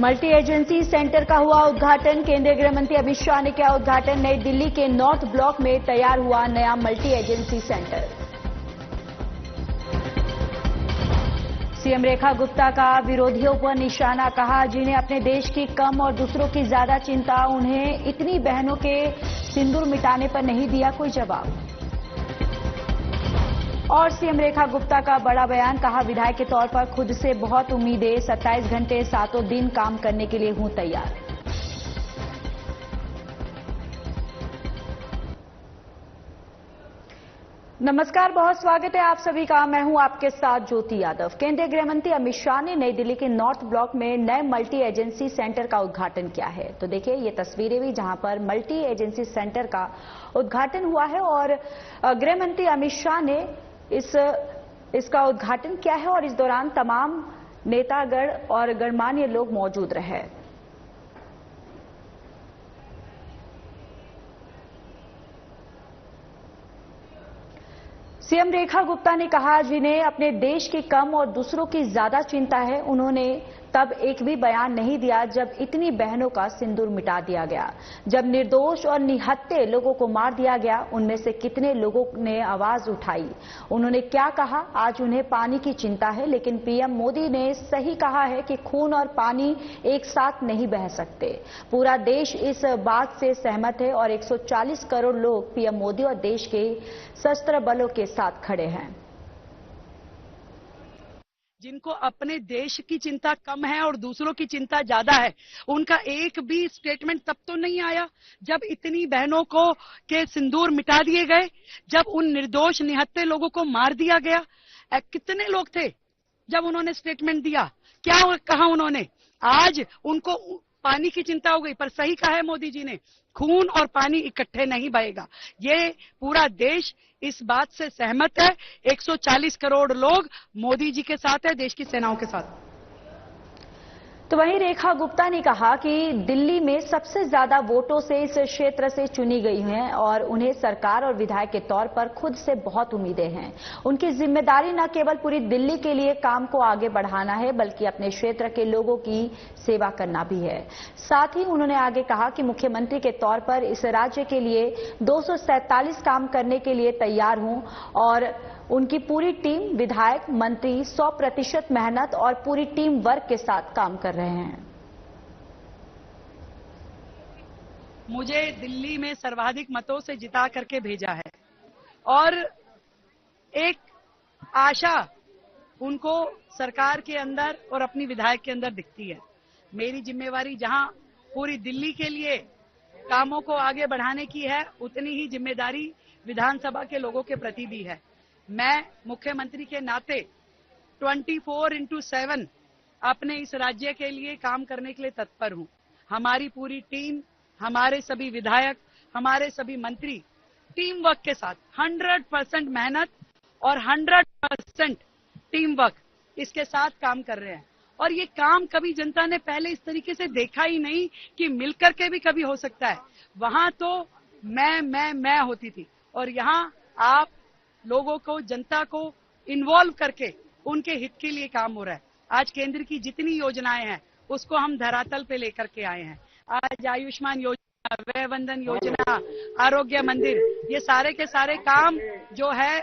Multi agency centre का हुआ उद्घाटन। केंद्रीय गृह मंत्री अमित शाह ने किया उद्घाटन। नई दिल्ली के नॉर्थ ब्लॉक में तैयार हुआ नया multi agency centre. CM Rekha Gupta का विरोधियों पर निशाना, कहा जिन्हें अपने देश की कम और दूसरों की ज्यादा चिंता, उन्हें इतनी बहनों के सिंदूर मिटाने पर नहीं दिया कोई जवाब। और सीएम रेखा गुप्ता का बड़ा बयान, कहा विधायक के तौर पर खुद से बहुत उम्मीदें, 27 घंटे सातों दिन काम करने के लिए हूं तैयार। नमस्कार, बहुत स्वागत है आप सभी का। मैं हूं आपके साथ ज्योति यादव। केंद्रीय गृह मंत्री अमित शाह ने नई दिल्ली के नॉर्थ ब्लॉक में नए मल्टी एजेंसी सेंटर का उद्घाटन किया है। तो देखिए ये तस्वीरें भी जहां पर मल्टी एजेंसी सेंटर का उद्घाटन हुआ है और गृह मंत्री अमित शाह ने इसका उद्घाटन किया है और इस दौरान तमाम नेतागण और गणमान्य लोग मौजूद रहे। सीएम रेखा गुप्ता ने कहा जिन्हें अपने देश की कम और दूसरों की ज्यादा चिंता है, उन्होंने तब एक भी बयान नहीं दिया जब इतनी बहनों का सिंदूर मिटा दिया गया, जब निर्दोष और निहत्थे लोगों को मार दिया गया। उनमें से कितने लोगों ने आवाज उठाई, उन्होंने क्या कहा। आज उन्हें पानी की चिंता है, लेकिन पीएम मोदी ने सही कहा है कि खून और पानी एक साथ नहीं बह सकते। पूरा देश इस बात से सहमत है और 140 करोड़ लोग पीएम मोदी और देश के सशस्त्र बलों के साथ खड़े हैं। जिनको अपने देश की चिंता कम है और दूसरों की चिंता ज्यादा है, उनका एक भी स्टेटमेंट तब तो नहीं आया जब इतनी बहनों को के सिंदूर मिटा दिए गए, जब उन निर्दोष निहत्थे लोगों को मार दिया गया। कितने लोग थे जब उन्होंने स्टेटमेंट दिया, क्या कहा उन्होंने। आज उनको पानी की चिंता हो गई, पर सही कहा है मोदी जी ने, खून और पानी इकट्ठे नहीं बहेगा। ये पूरा देश इस बात से सहमत है। 140 करोड़ लोग मोदी जी के साथ है, देश की सेनाओं के साथ। तो वहीं रेखा गुप्ता ने कहा कि दिल्ली में सबसे ज्यादा वोटों से इस क्षेत्र से चुनी गई हैं और उन्हें सरकार और विधायक के तौर पर खुद से बहुत उम्मीदें हैं। उनकी जिम्मेदारी न केवल पूरी दिल्ली के लिए काम को आगे बढ़ाना है, बल्कि अपने क्षेत्र के लोगों की सेवा करना भी है। साथ ही उन्होंने आगे कहा कि मुख्यमंत्री के तौर पर इस राज्य के लिए 247 काम करने के लिए तैयार हूं और उनकी पूरी टीम, विधायक, मंत्री 100% मेहनत और पूरी टीम वर्क के साथ काम कर रहे हैं। मुझे दिल्ली में सर्वाधिक मतों से जिता करके भेजा है और एक आशा उनको सरकार के अंदर और अपनी विधायक के अंदर दिखती है। मेरी जिम्मेवारी जहां पूरी दिल्ली के लिए कामों को आगे बढ़ाने की है, उतनी ही जिम्मेदारी विधानसभा के लोगों के प्रति भी है। मैं मुख्यमंत्री के नाते 24/7 अपने इस राज्य के लिए काम करने के लिए तत्पर हूं। हमारी पूरी टीम, हमारे सभी विधायक, हमारे सभी मंत्री टीम वर्क के साथ 100% मेहनत और 100% टीम वर्क इसके साथ काम कर रहे हैं। और ये काम कभी जनता ने पहले इस तरीके से देखा ही नहीं कि मिलकर के भी कभी हो सकता है। वहां तो मैं होती थी और यहाँ आप लोगों को, जनता को इन्वॉल्व करके उनके हित के लिए काम हो रहा है। आज केंद्र की जितनी योजनाएं हैं उसको हम धरातल पे लेकर के आए हैं। आज आयुष्मान योजना, वय वंदन योजना, आरोग्य मंदिर, ये सारे के सारे काम जो है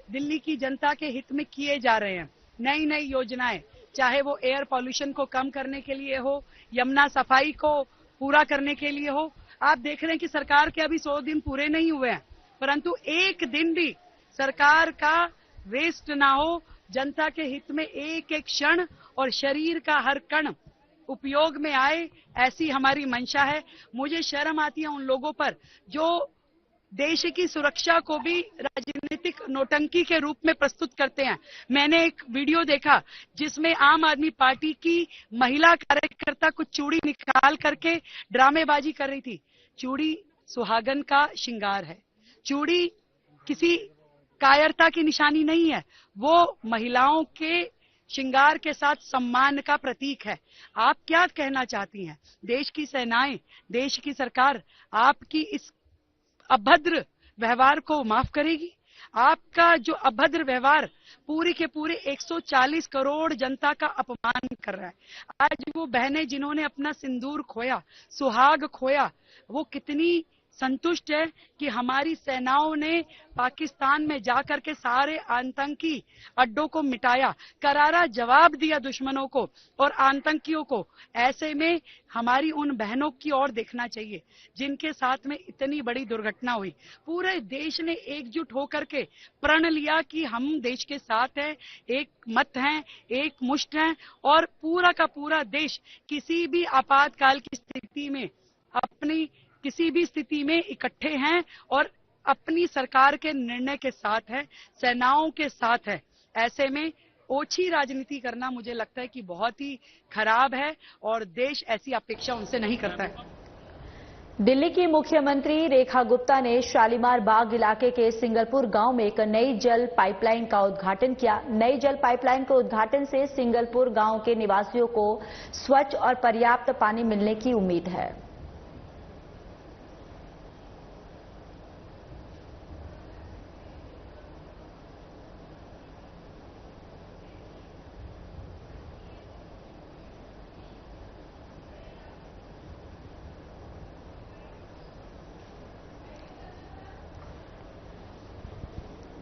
दिल्ली की जनता के हित में किए जा रहे हैं। नई नई योजनाएं, चाहे वो एयर पॉल्यूशन को कम करने के लिए हो, यमुना सफाई को पूरा करने के लिए हो। आप देख रहे हैं कि सरकार के अभी 100 दिन पूरे नहीं हुए हैं, परंतु एक दिन भी सरकार का वेस्ट ना हो, जनता के हित में एक एक क्षण और शरीर का हर कण उपयोग में आए, ऐसी हमारी मंशा है। मुझे शर्म आती है उन लोगों पर जो देश की सुरक्षा को भी राजनीतिक नौटंकी के रूप में प्रस्तुत करते हैं। मैंने एक वीडियो देखा जिसमें आम आदमी पार्टी की महिला कार्यकर्ता कुछ चूड़ी निकाल करके ड्रामेबाजी कर रही थी। चूड़ी सुहागन का श्रृंगार है, चूड़ी किसी कायरता की निशानी नहीं है, वो महिलाओं के श्रृंगार के साथ सम्मान का प्रतीक है। आप क्या कहना चाहती हैं? देश की सेनाएं, देश की सरकार आपकी इस अभद्र व्यवहार को माफ करेगी? आपका जो अभद्र व्यवहार पूरी के पूरे 140 करोड़ जनता का अपमान कर रहा है। आज वो बहनें जिन्होंने अपना सिंदूर खोया, सुहाग खोया, वो कितनी संतुष्ट है कि हमारी सेनाओं ने पाकिस्तान में जाकर के सारे आतंकी अड्डों को मिटाया, करारा जवाब दिया दुश्मनों को और आतंकियों को। ऐसे में हमारी उन बहनों की ओर देखना चाहिए जिनके साथ में इतनी बड़ी दुर्घटना हुई। पूरे देश ने एकजुट होकर के प्रण लिया कि हम देश के साथ हैं, एक मत हैं, एक मुष्ट हैं और पूरा का पूरा देश किसी भी आपातकाल की स्थिति में अपनी किसी भी स्थिति में इकट्ठे हैं और अपनी सरकार के निर्णय के साथ है, सेनाओं के साथ है। ऐसे में ओछी राजनीति करना मुझे लगता है कि बहुत ही खराब है और देश ऐसी अपेक्षा उनसे नहीं करता है। दिल्ली की मुख्यमंत्री रेखा गुप्ता ने शालीमार बाग इलाके के सिंगलपुर गांव में एक नई जल पाइपलाइन का उद्घाटन किया। नई जल पाइपलाइन के उद्घाटन से सिंगलपुर गांव के निवासियों को स्वच्छ और पर्याप्त पानी मिलने की उम्मीद है।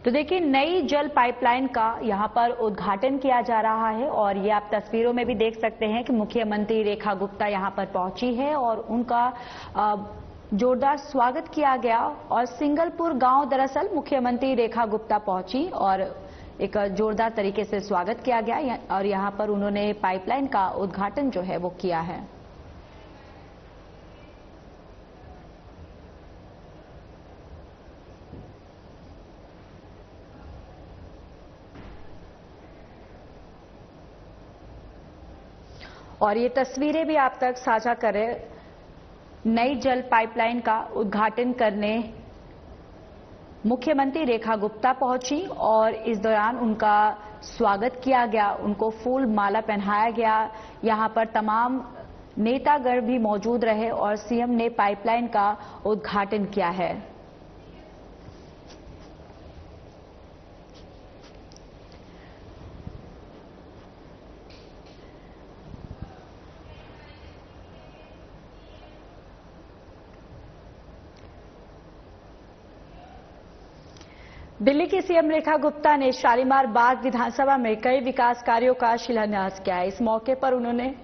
तो देखिए, नई जल पाइपलाइन का यहां पर उद्घाटन किया जा रहा है और ये आप तस्वीरों में भी देख सकते हैं कि मुख्यमंत्री रेखा गुप्ता यहां पर पहुंची है और उनका जोरदार स्वागत किया गया। और सिंगलपुर गांव दरअसल मुख्यमंत्री रेखा गुप्ता पहुंची और एक जोरदार तरीके से स्वागत किया गया और यहां पर उन्होंने पाइपलाइन का उद्घाटन जो है वो किया है। और ये तस्वीरें भी आप तक साझा करें। नई जल पाइपलाइन का उद्घाटन करने मुख्यमंत्री रेखा गुप्ता पहुंची और इस दौरान उनका स्वागत किया गया, उनको फूल माला पहनाया गया। यहां पर तमाम नेतागण भी मौजूद रहे और सीएम ने पाइपलाइन का उद्घाटन किया है। दिल्ली की सीएम रेखा गुप्ता ने शालीमार बाग विधानसभा में कई विकास कार्यों का शिलान्यास किया है। इस मौके पर उन्होंने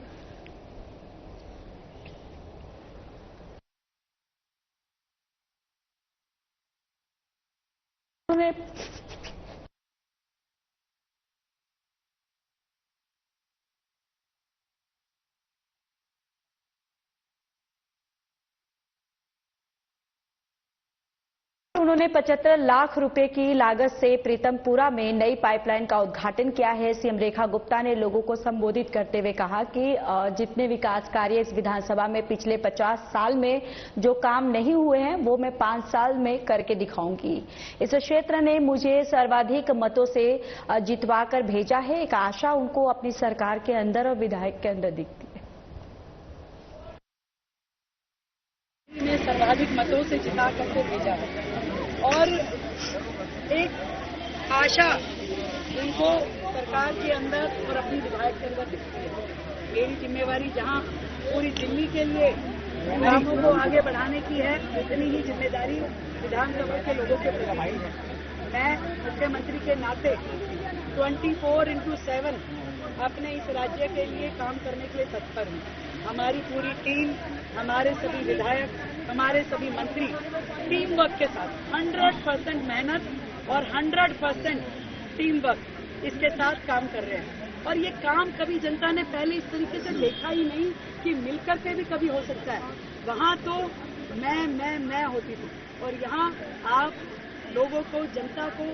उन्होंने 75 लाख रुपए की लागत से प्रीतमपुरा में नई पाइपलाइन का उद्घाटन किया है। सीएम रेखा गुप्ता ने लोगों को संबोधित करते हुए कहा कि जितने विकास कार्य इस विधानसभा में पिछले 50 साल में जो काम नहीं हुए हैं वो मैं 5 साल में करके दिखाऊंगी। इस क्षेत्र ने मुझे सर्वाधिक मतों से जितवा कर भेजा है। एक आशा उनको अपनी सरकार के अंदर और विधायक के अंदर दिखती है। सर्वाधिक मतों से जिता करके भेजा है और एक आशा उनको सरकार के अंदर और अपनी विधायक के अंदर दिखती है। मेरी जिम्मेवारी जहां पूरी दिल्ली के लिए कामों को आगे बढ़ाने की है, उतनी ही जिम्मेदारी विधानसभा के लोगों के प्रति है। मैं मुख्यमंत्री के नाते 24/7 अपने इस राज्य के लिए काम करने के लिए तत्पर हूँ। हमारी पूरी टीम, हमारे सभी विधायक, हमारे सभी मंत्री टीम वर्क के साथ 100% मेहनत और 100% टीम वर्क इसके साथ काम कर रहे हैं। और ये काम कभी जनता ने पहले इस तरीके से देखा ही नहीं कि मिलकर के भी कभी हो सकता है। वहां तो मैं होती थी और यहाँ आप लोगों को, जनता को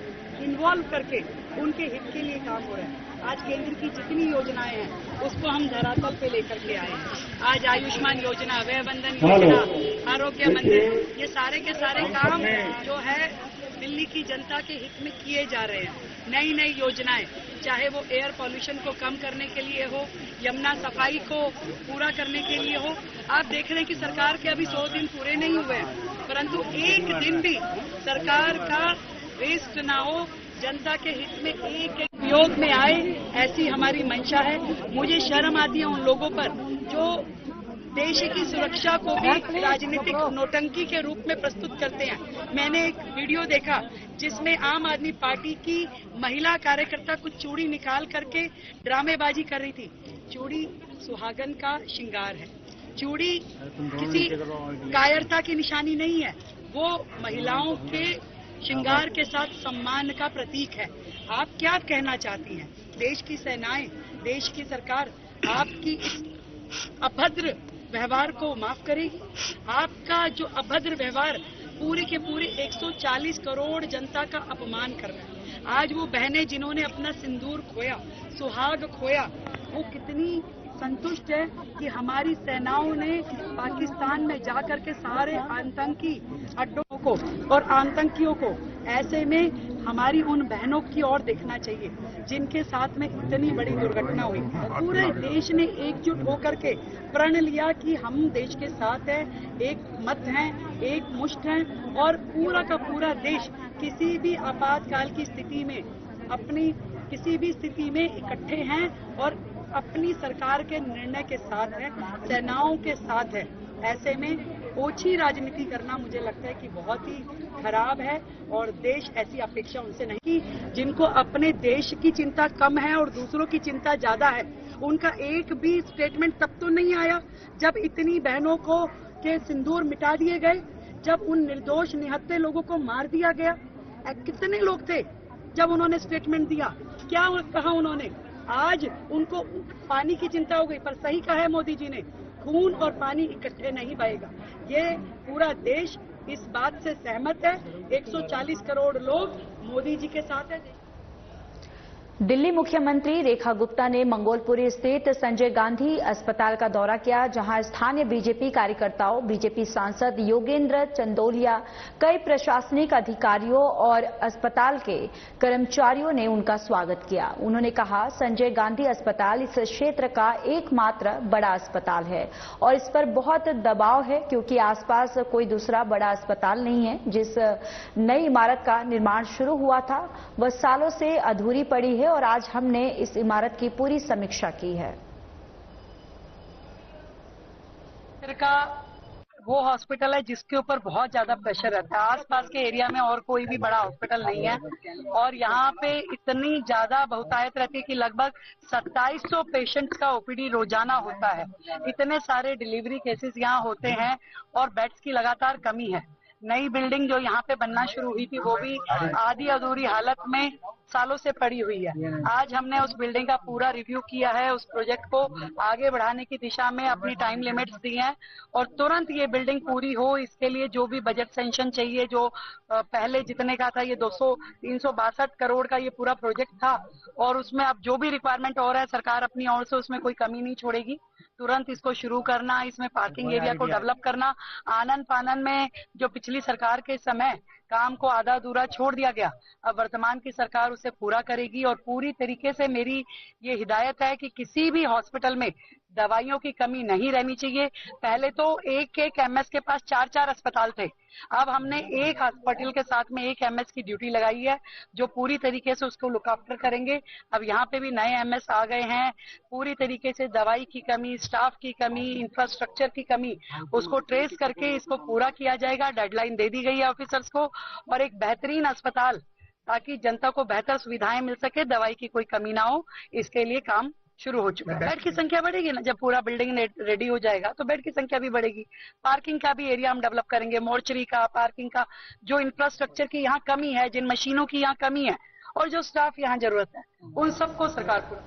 इन्वॉल्व करके उनके हित के लिए काम हो रहा है। आज केंद्र की जितनी योजनाएं हैं उसको हम धरातल पे लेकर के आए हैं। आज आयुष्मान योजना, वय वंदन योजना, आरोग्य मंदिर, ये सारे के सारे काम जो है दिल्ली की जनता के हित में किए जा रहे हैं। नई नई योजनाएं, चाहे वो एयर पॉल्यूशन को कम करने के लिए हो, यमुना सफाई को पूरा करने के लिए हो। आप देख रहे हैं कि सरकार के अभी 100 दिन पूरे नहीं हुए हैं, परंतु एक दिन भी सरकार का वेस्ट ना हो, जनता के हित में एक एक उपयोग में आए, ऐसी हमारी मंशा है। मुझे शर्म आती है उन लोगों पर जो देश की सुरक्षा को भी राजनीतिक नौटंकी के रूप में प्रस्तुत करते हैं। मैंने एक वीडियो देखा जिसमें आम आदमी पार्टी की महिला कार्यकर्ता कुछ चूड़ी निकाल करके ड्रामेबाजी कर रही थी। चूड़ी सुहागन का श्रृंगार है, चूड़ी किसी कायरता की निशानी नहीं है, वो महिलाओं के श्रृंगार के साथ सम्मान का प्रतीक है। आप क्या कहना चाहती हैं? देश की सेनाएं, देश की सरकार आपकी इस अभद्र व्यवहार को माफ करेगी? आपका जो अभद्र व्यवहार पूरे के पूरे 140 करोड़ जनता का अपमान कर रहा है। आज वो बहनें जिन्होंने अपना सिंदूर खोया, सुहाग खोया, वो कितनी संतुष्ट है कि हमारी सेनाओं ने पाकिस्तान में जाकर के सारे आतंकी अड्डों को और आतंकियों को, ऐसे में हमारी उन बहनों की ओर देखना चाहिए जिनके साथ में इतनी बड़ी दुर्घटना हुई। पूरे देश ने एकजुट होकर के प्रण लिया कि हम देश के साथ हैं, एक मत हैं, एक मुष्ट हैं और पूरा का पूरा देश किसी भी आपातकाल की स्थिति में, अपनी किसी भी स्थिति में इकट्ठे हैं और अपनी सरकार के निर्णय के साथ है, सेनाओं के साथ है। ऐसे में ओछी राजनीति करना मुझे लगता है कि बहुत ही खराब है और देश ऐसी अपेक्षा उनसे नहीं कि जिनको अपने देश की चिंता कम है और दूसरों की चिंता ज्यादा है। उनका एक भी स्टेटमेंट तब तो नहीं आया जब इतनी बहनों को के सिंदूर मिटा दिए गए, जब उन निर्दोष निहत्थे लोगों को मार दिया गया। कितने लोग थे जब उन्होंने स्टेटमेंट दिया? क्या कहा उन्होंने? आज उनको पानी की चिंता हो गई, पर सही कहा है मोदी जी ने, खून और पानी इकट्ठे नहीं बहेगा। ये पूरा देश इस बात से सहमत है। 140 करोड़ लोग मोदी जी के साथ है। दिल्ली मुख्यमंत्री रेखा गुप्ता ने मंगोलपुरी स्थित संजय गांधी अस्पताल का दौरा किया, जहां स्थानीय बीजेपी कार्यकर्ताओं, बीजेपी सांसद योगेंद्र चंदोलिया, कई प्रशासनिक अधिकारियों और अस्पताल के कर्मचारियों ने उनका स्वागत किया। उन्होंने कहा, संजय गांधी अस्पताल इस क्षेत्र का एकमात्र बड़ा अस्पताल है और इस पर बहुत दबाव है क्योंकि आसपास कोई दूसरा बड़ा अस्पताल नहीं है। जिस नई इमारत का निर्माण शुरू हुआ था वह सालों से अधूरी पड़ी है और आज हमने इस इमारत की पूरी समीक्षा की है। का वो हॉस्पिटल है जिसके ऊपर बहुत ज्यादा प्रेशर रहता है। आसपास के एरिया में और कोई भी बड़ा हॉस्पिटल नहीं है और यहाँ पे इतनी ज्यादा बहुतायत रहती है कि लगभग 2700 पेशेंट्स का ओपीडी रोजाना होता है। इतने सारे डिलीवरी केसेस यहाँ होते हैं और बेड्स की लगातार कमी है। नई बिल्डिंग जो यहाँ पे बनना शुरू हुई थी वो भी आधी अधूरी हालत में सालों से पड़ी हुई है। आज हमने उस बिल्डिंग का पूरा रिव्यू किया है, उस प्रोजेक्ट को आगे बढ़ाने की दिशा में अपनी टाइम लिमिट्स दी हैं और तुरंत ये बिल्डिंग पूरी हो इसके लिए जो भी बजट सेंक्शन चाहिए, जो पहले जितने का था, ये 362 करोड़ का ये पूरा प्रोजेक्ट था और उसमें अब जो भी रिक्वायरमेंट हो रहा है सरकार अपनी ओर से उसमें कोई कमी नहीं छोड़ेगी। तुरंत इसको शुरू करना, इसमें पार्किंग एरिया को डेवलप करना, आनन फानन में जो पिछली सरकार के समय काम को आधा अधूरा छोड़ दिया गया, अब वर्तमान की सरकार उसे पूरा करेगी और पूरी तरीके से मेरी ये हिदायत है कि किसी भी हॉस्पिटल में दवाइयों की कमी नहीं रहनी चाहिए। पहले तो एक एमएस के पास 4 अस्पताल थे, अब हमने एक हॉस्पिटल के साथ में एक एमएस की ड्यूटी लगाई है जो पूरी तरीके से उसको लुक आफ्टर करेंगे। अब यहाँ पे भी नए एमएस आ गए हैं। पूरी तरीके से दवाई की कमी, स्टाफ की कमी, इंफ्रास्ट्रक्चर की कमी, उसको ट्रेस करके इसको पूरा किया जाएगा। डेडलाइन दे दी गई है ऑफिसर्स को और एक बेहतरीन अस्पताल ताकि जनता को बेहतर सुविधाएं मिल सके, दवाई की कोई कमी ना हो, इसके लिए काम शुरू हो चुका है। बेड की संख्या बढ़ेगी ना, जब पूरा बिल्डिंग रेडी हो जाएगा तो बेड की संख्या भी बढ़ेगी। पार्किंग का भी एरिया हम डेवलप करेंगे, मोर्चरी का, पार्किंग का, जो इंफ्रास्ट्रक्चर की यहाँ कमी है, जिन मशीनों की यहाँ कमी है और जो स्टाफ यहाँ जरूरत है, उन सबको सरकार को।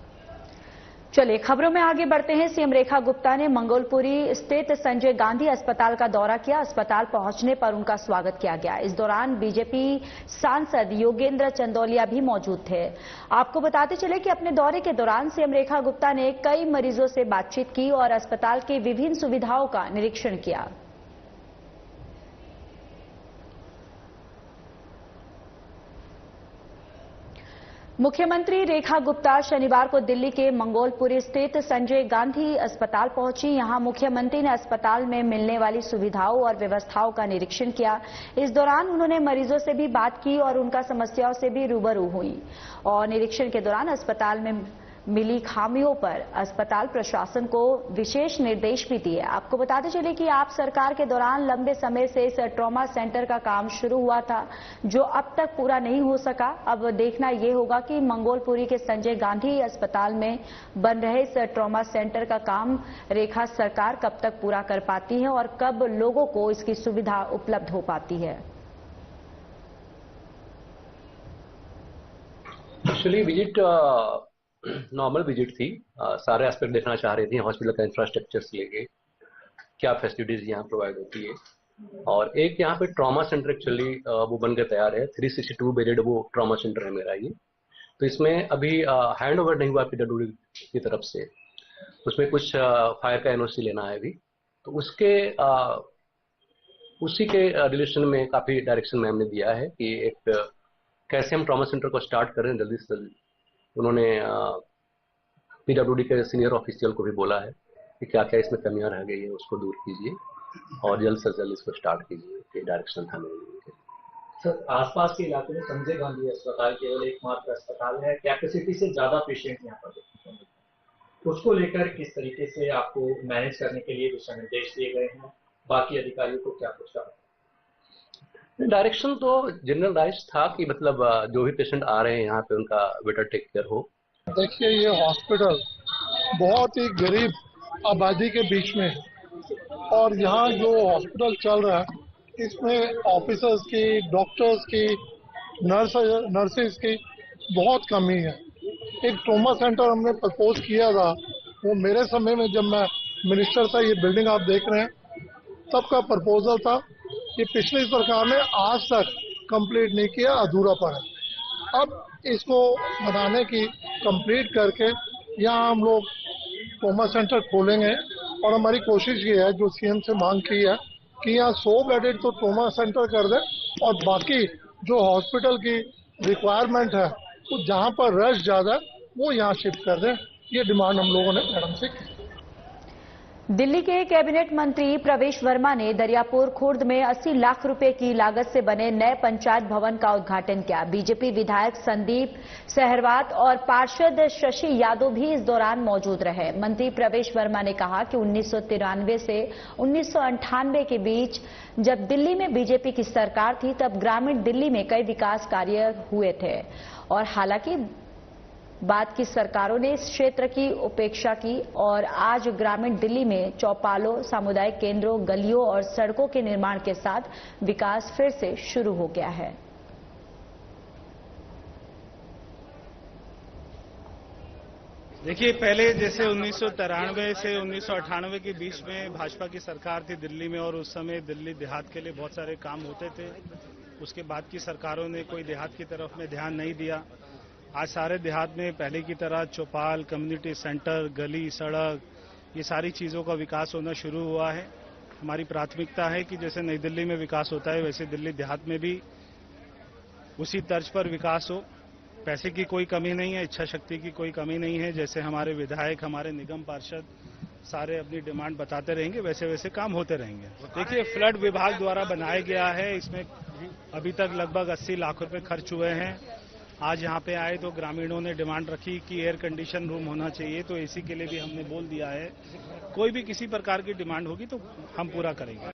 चलिए खबरों में आगे बढ़ते हैं। सीएम रेखा गुप्ता ने मंगोलपुरी स्थित संजय गांधी अस्पताल का दौरा किया। अस्पताल पहुंचने पर उनका स्वागत किया गया। इस दौरान बीजेपी सांसद योगेंद्र चंदोलिया भी मौजूद थे। आपको बताते चले कि अपने दौरे के दौरान सीएम रेखा गुप्ता ने कई मरीजों से बातचीत की और अस्पताल की विभिन्न सुविधाओं का निरीक्षण किया। मुख्यमंत्री रेखा गुप्ता शनिवार को दिल्ली के मंगोलपुरी स्थित संजय गांधी अस्पताल पहुंची। यहां मुख्यमंत्री ने अस्पताल में मिलने वाली सुविधाओं और व्यवस्थाओं का निरीक्षण किया। इस दौरान उन्होंने मरीजों से भी बात की और उनका समस्याओं से भी रूबरू हुई और निरीक्षण के दौरान अस्पताल में मिली खामियों पर अस्पताल प्रशासन को विशेष निर्देश भी दिए। आपको बताते चले कि आप सरकार के दौरान लंबे समय से इस ट्रॉमा सेंटर का काम शुरू हुआ था, जो अब तक पूरा नहीं हो सका। अब देखना यह होगा कि मंगोलपुरी के संजय गांधी अस्पताल में बन रहे इस ट्रॉमा सेंटर का काम रेखा सरकार कब तक पूरा कर पाती है और कब लोगों को इसकी सुविधा उपलब्ध हो पाती है। एक्चुअली विजिट नॉर्मल विजिट थी। सारे एस्पेक्ट देखना चाह रही थी, हॉस्पिटल का इंफ्रास्ट्रक्चर से लेके क्या फैसिलिटीज यहाँ प्रोवाइड होती है। और एक यहाँ पे ट्रॉमा सेंटर एक्चुअली वो बनकर तैयार है। 362 बेडेड वो ट्रॉमा सेंटर है मेरा ये। तो इसमें अभी हैंड ओवर नहीं हुआ पीडब्ल्यूडी की तरफ से। उसमें कुछ फायर का एनओसी लेना है अभी, तो उसी के रिलेशन में काफी डायरेक्शन मैम ने दिया है कि एक कैसे हम ट्रॉमा सेंटर को स्टार्ट करें जल्दी से जल्दी। उन्होंने पीडब्ल्यूडी के सीनियर ऑफिशियल को भी बोला है कि क्या क्या इसमें कमियां रह गई है उसको दूर कीजिए और जल्द से जल्द इसको स्टार्ट कीजिए, ये डायरेक्शन था मेरे। सर, आसपास के इलाकों में संजय गांधी अस्पताल केवल एकमात्र अस्पताल है, कैपेसिटी से ज्यादा पेशेंट यहाँ पर देखने को मिलते हैं। उसको लेकर किस तरीके से आपको मैनेज करने के लिए दिशा निर्देश दिए गए हैं, बाकी अधिकारियों को क्या कुछ कहा? डायरेक्शन तो जनरलाइज था कि मतलब जो भी पेशेंट आ रहे हैं यहाँ पे उनका बेटर टेक केयर हो। देखिए, ये हॉस्पिटल बहुत ही गरीब आबादी के बीच में है और यहाँ जो हॉस्पिटल चल रहा है इसमें ऑफिसर्स की, डॉक्टर्स की, नर्सेस की बहुत कमी है। एक ट्रॉमा सेंटर हमने प्रपोज किया था, वो मेरे समय में जब मैं मिनिस्टर था, ये बिल्डिंग आप देख रहे हैं, तब का प्रपोजल था। ये पिछली सरकार ने आज तक कंप्लीट नहीं किया, अधूरा पड़ा। अब इसको बनाने की कंप्लीट करके यहाँ हम लोग ट्रॉमा सेंटर खोलेंगे और हमारी कोशिश ये है, जो सीएम से मांग की है, कि यहाँ 100 बेडेड तो ट्रॉमा सेंटर कर दें और बाकी जो हॉस्पिटल की रिक्वायरमेंट है तो जहाँ पर रश ज्यादा है वो यहाँ शिफ्ट कर दें। ये डिमांड हम लोगों ने मैडम से की। दिल्ली के कैबिनेट मंत्री प्रवेश वर्मा ने दरियापुर खुर्द में 80 लाख रुपए की लागत से बने नए पंचायत भवन का उद्घाटन किया। बीजेपी विधायक संदीप सहरवात और पार्षद शशि यादव भी इस दौरान मौजूद रहे। मंत्री प्रवेश वर्मा ने कहा कि 1993 से 1998 के बीच जब दिल्ली में बीजेपी की सरकार थी, तब ग्रामीण दिल्ली में कई विकास कार्य हुए थे और हालांकि बाद की सरकारों ने इस क्षेत्र की उपेक्षा की और आज ग्रामीण दिल्ली में चौपालों, सामुदायिक केंद्रों, गलियों और सड़कों के निर्माण के साथ विकास फिर से शुरू हो गया है। देखिए, पहले जैसे 1993 से 1998 के बीच में भाजपा की सरकार थी दिल्ली में और उस समय दिल्ली देहात के लिए बहुत सारे काम होते थे। उसके बाद की सरकारों ने कोई देहात की तरफ में ध्यान नहीं दिया। आज सारे देहात में पहले की तरह चौपाल, कम्युनिटी सेंटर, गली, सड़क, ये सारी चीज़ों का विकास होना शुरू हुआ है। हमारी प्राथमिकता है कि जैसे नई दिल्ली में विकास होता है वैसे दिल्ली देहात में भी उसी तर्ज पर विकास हो। पैसे की कोई कमी नहीं है, इच्छा शक्ति की कोई कमी नहीं है। जैसे हमारे विधायक, हमारे निगम पार्षद सारे अपनी डिमांड बताते रहेंगे, वैसे वैसे काम होते रहेंगे। देखिए, फ्लड विभाग द्वारा बनाया गया है, इसमें अभी तक लगभग 80 लाख रुपए खर्च हुए हैं। आज यहाँ पे आए तो ग्रामीणों ने डिमांड रखी कि एयर कंडीशन रूम होना चाहिए, तो एसी के लिए भी हमने बोल दिया है। कोई भी किसी प्रकार की डिमांड होगी तो हम पूरा करेंगे।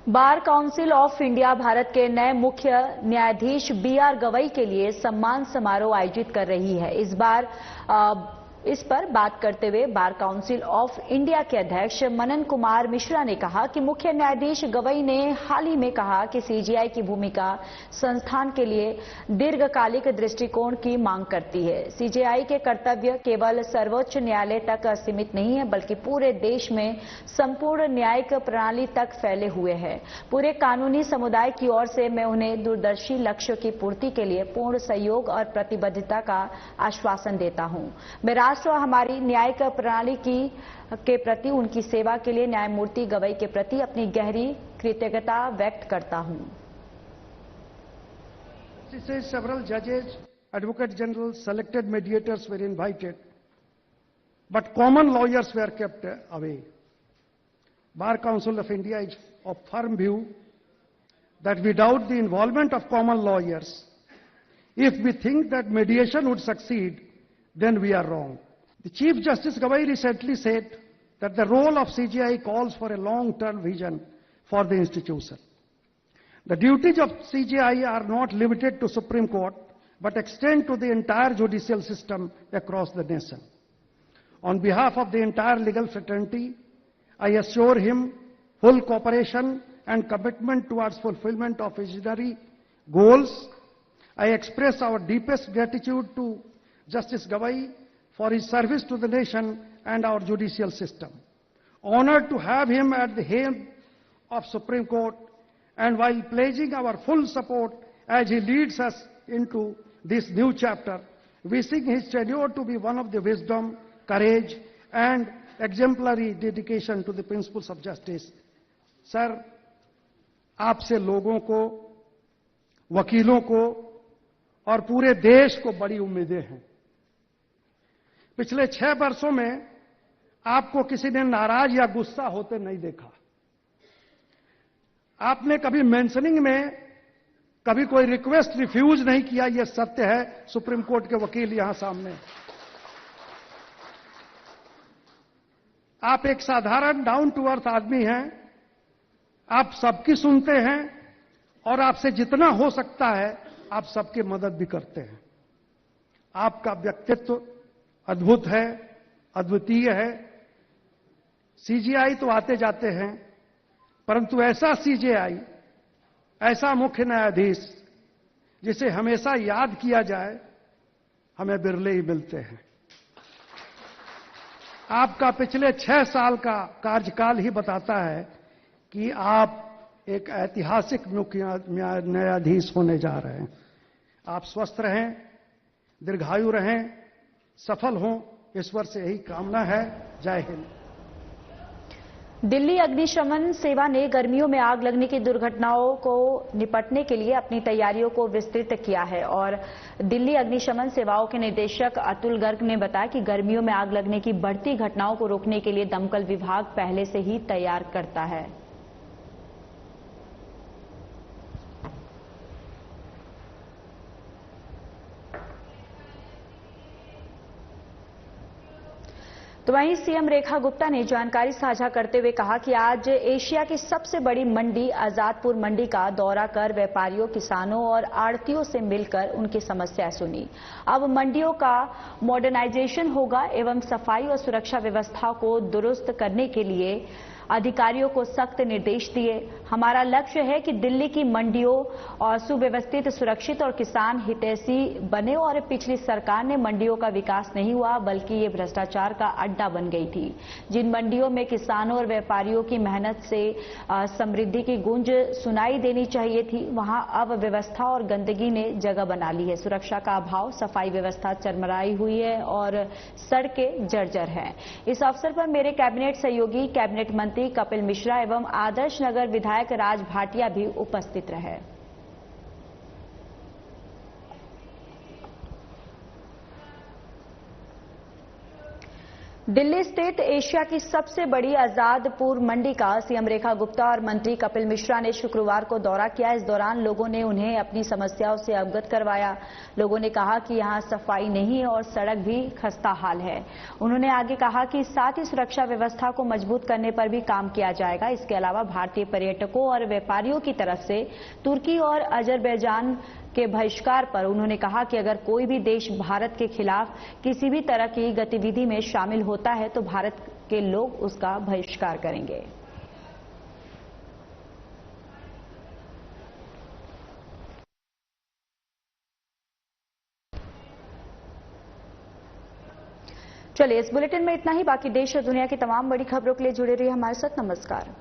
Bar council of India Bharat के नए मुख्य न्यायाधीश BR गवई के लिए सम्मान समारोह आयोजित कर रही है। इस पर बात करते हुए बार काउंसिल ऑफ इंडिया के अध्यक्ष मनन कुमार मिश्रा ने कहा कि मुख्य न्यायाधीश गवई ने हाल ही में कहा कि CJI की भूमिका संस्थान के लिए दीर्घकालिक दृष्टिकोण की मांग करती है। CJI के कर्तव्य केवल सर्वोच्च न्यायालय तक सीमित नहीं है, बल्कि पूरे देश में संपूर्ण न्यायिक प्रणाली तक फैले हुए हैं। पूरे कानूनी समुदाय की ओर से मैं उन्हें दूरदर्शी लक्ष्य की पूर्ति के लिए पूर्ण सहयोग और प्रतिबद्धता का आश्वासन देता हूं। मैं राष्ट्र और हमारी न्यायिक प्रणाली के प्रति उनकी सेवा के लिए न्यायमूर्ति गवई के प्रति अपनी गहरी कृतज्ञता व्यक्त करता हूं। justices, several judges, advocate generals, selected mediators were invited, but common lawyers were kept away. Bar Council of India is of firm view that without the involvement of common lawyers, if we think that mediation would succeed, then we are wrong. The Chief Justice Gawai recently said that the role of CJI calls for a long-term vision for the institution. The duties of CJI are not limited to Supreme Court, but extend to the entire judicial system across the nation. On behalf of the entire legal fraternity, I assure him full cooperation and commitment towards fulfillment of visionary goals. I express our deepest gratitude to Justice Gawai for his service to the nation and our judicial system. Honored to have him at the head of Supreme Court, and while pledging our full support as he leads us into this new chapter, wishing his tenure to be one of the wisdom, courage, and exemplary dedication to the principles of justice. Sir, आपसे लोगों को, वकीलों को और पूरे देश को बड़ी उम्मीदें हैं। पिछले 6 वर्षों में आपको किसी ने नाराज या गुस्सा होते नहीं देखा। आपने कभी मेंशनिंग में कभी कोई रिक्वेस्ट रिफ्यूज नहीं किया, यह सत्य है। सुप्रीम कोर्ट के वकील यहां सामने। आप एक साधारण डाउन टू अर्थ आदमी हैं, आप सबकी सुनते हैं और आपसे जितना हो सकता है आप सबकी मदद भी करते हैं। आपका व्यक्तित्व अद्भुत है, अद्वितीय है। सीजीआई तो आते जाते हैं, परंतु ऐसा सीजीआई, ऐसा मुख्य न्यायाधीश जिसे हमेशा याद किया जाए, हमें बिरले ही मिलते हैं। आपका पिछले 6 साल का कार्यकाल ही बताता है कि आप एक ऐतिहासिक मुख्य न्यायाधीश होने जा रहे हैं। आप स्वस्थ रहें, दीर्घायु रहें, सफल हों, ईश्वर से यही कामना है। जय हिंद। दिल्ली अग्निशमन सेवा ने गर्मियों में आग लगने की दुर्घटनाओं को निपटने के लिए अपनी तैयारियों को विस्तृत किया है और दिल्ली अग्निशमन सेवाओं के निदेशक अतुल गर्ग ने बताया कि गर्मियों में आग लगने की बढ़ती घटनाओं को रोकने के लिए दमकल विभाग पहले से ही तैयार करता है। तो वहीं सीएम रेखा गुप्ता ने जानकारी साझा करते हुए कहा कि आज एशिया की सबसे बड़ी मंडी आजादपुर मंडी का दौरा कर व्यापारियों, किसानों और आड़तियों से मिलकर उनकी समस्याएं सुनी। अब मंडियों का मॉडर्नाइजेशन होगा एवं सफाई और सुरक्षा व्यवस्था को दुरुस्त करने के लिए अधिकारियों को सख्त निर्देश दिए। हमारा लक्ष्य है कि दिल्ली की मंडियों और सुव्यवस्थित, सुरक्षित और किसान हितैषी बने और पिछली सरकार ने मंडियों का विकास नहीं हुआ बल्कि ये भ्रष्टाचार का अड्डा बन गई थी। जिन मंडियों में किसानों और व्यापारियों की मेहनत से समृद्धि की गूंज सुनाई देनी चाहिए थी, वहां अब व्यवस्था और गंदगी ने जगह बना ली है। सुरक्षा का अभाव, सफाई व्यवस्था चरमराई हुई है और सड़कें जर्जर हैं। इस अवसर पर मेरे कैबिनेट सहयोगी कैबिनेट मंत्री कपिल मिश्रा एवं आदर्श नगर विधायक राज भाटिया भी उपस्थित रहे। दिल्ली स्थित एशिया की सबसे बड़ी आजादपुर मंडी का सीएम रेखा गुप्ता और मंत्री कपिल मिश्रा ने शुक्रवार को दौरा किया। इस दौरान लोगों ने उन्हें अपनी समस्याओं से अवगत करवाया। लोगों ने कहा कि यहां सफाई नहीं और सड़क भी खस्ता हाल है। उन्होंने आगे कहा कि साथ ही सुरक्षा व्यवस्था को मजबूत करने पर भी काम किया जाएगा। इसके अलावा भारतीय पर्यटकों और व्यापारियों की तरफ से तुर्की और अजरबैजान के बहिष्कार पर उन्होंने कहा कि अगर कोई भी देश भारत के खिलाफ किसी भी तरह की गतिविधि में शामिल होता है तो भारत के लोग उसका बहिष्कार करेंगे। चलिए, इस बुलेटिन में इतना ही। बाकी देश और दुनिया की तमाम बड़ी खबरों के लिए जुड़े रहिए हमारे साथ। नमस्कार।